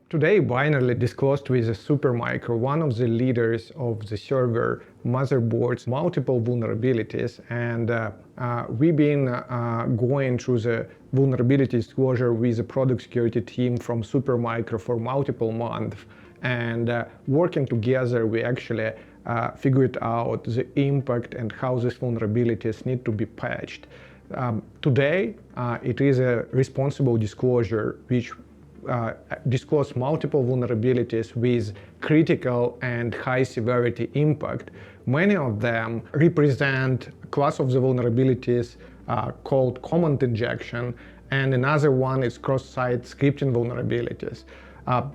Today, Binary disclosed with Supermicro, one of the leaders of the server motherboards, multiple vulnerabilities, and we've been going through the vulnerability disclosure with the product security team from Supermicro for multiple months, and working together, we actually figured out the impact and how these vulnerabilities need to be patched. Today, it is a responsible disclosure which disclose multiple vulnerabilities with critical and high severity impact. Many of them represent a class of the vulnerabilities called command injection, and another one is cross-site scripting vulnerabilities.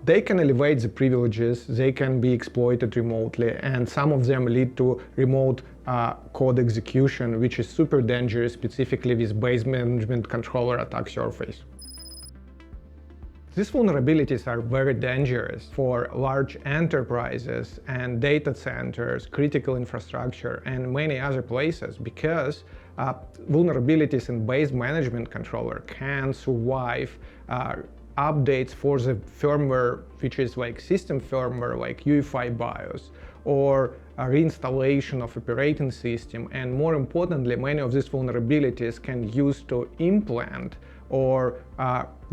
They can elevate the privileges, they can be exploited remotely, and some of them lead to remote code execution, which is super dangerous, specifically with base management controller attack surface. These vulnerabilities are very dangerous for large enterprises and data centers, critical infrastructure, and many other places because vulnerabilities in base management controller can survive updates for the firmware, which is like system firmware, like UEFI BIOS, or a reinstallation of operating system. And more importantly, many of these vulnerabilities can use to implant or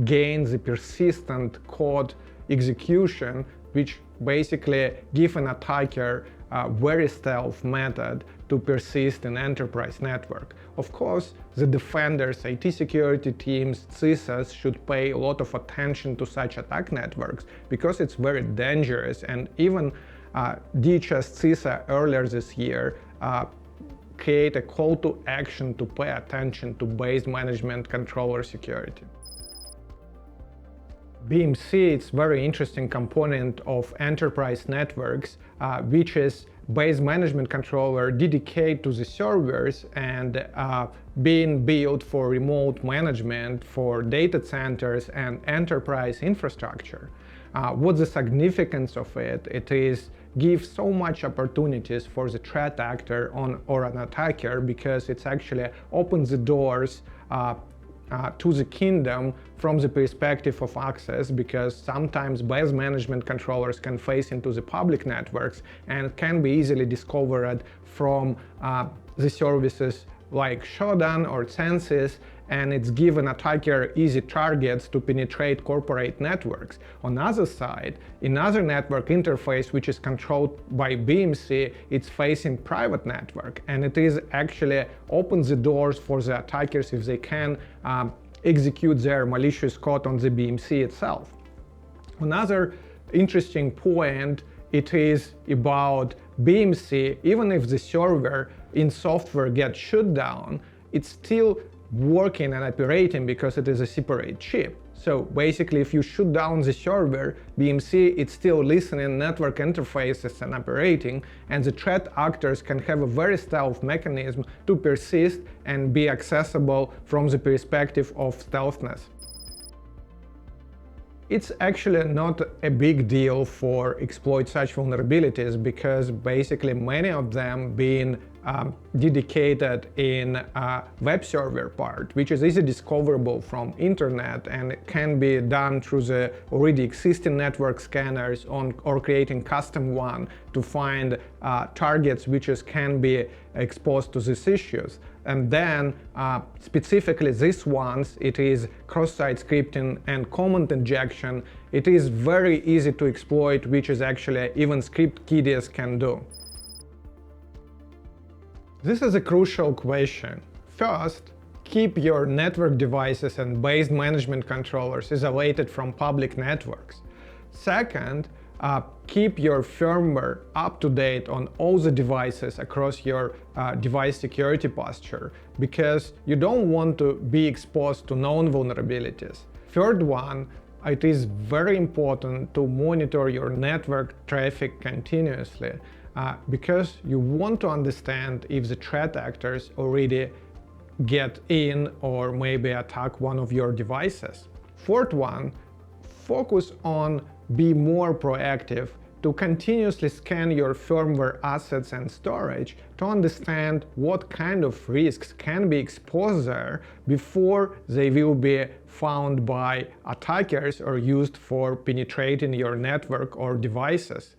gain the persistent code execution, which basically give an attacker a very stealth method to persist in enterprise network. Of course, the defenders, IT security teams, CISAs should pay a lot of attention to such attack networks because it's very dangerous. And even DHS CISA earlier this year create a call to action to pay attention to base management controller security. BMC is a very interesting component of enterprise networks, which is base management controller dedicated to the servers and being built for remote management for data centers and enterprise infrastructure. What's the significance of it? It is gives so much opportunities for the threat actor or an attacker because it's actually opens the doors to the kingdom from the perspective of access, because sometimes base management controllers can face into the public networks and can be easily discovered from the services like Shodan or Censys, and it's given attacker easy targets to penetrate corporate networks. On the other side, another network interface which is controlled by BMC, it's facing private network, and it is actually opens the doors for the attackers if they can execute their malicious code on the BMC itself. Another interesting point, it is about BMC. Even if the server in software gets shut down, it's still working and operating because it is a separate chip. So basically, if you shut down the server, BMC, it's still listening network interfaces and operating, and the threat actors can have a very stealth mechanism to persist and be accessible from the perspective of stealthness. It's actually not a big deal for exploit such vulnerabilities because basically many of them being dedicated in web server part, which is easily discoverable from internet, and it can be done through the already existing network scanners or creating custom one to find targets which can be exposed to these issues. And then specifically these ones, it is cross-site scripting and command injection. It is very easy to exploit, which is actually even script kiddies can do. This is a crucial question. First, keep your network devices and base management controllers isolated from public networks. Second, keep your firmware up to date on all the devices across your device security posture, because you don't want to be exposed to known vulnerabilities. Third one, it is very important to monitor your network traffic continuously, because you want to understand if the threat actors already get in or maybe attack one of your devices. Fourth one, focus on be more proactive to continuously scan your firmware assets and storage to understand what kind of risks can be exposed there before they will be found by attackers or used for penetrating your network or devices.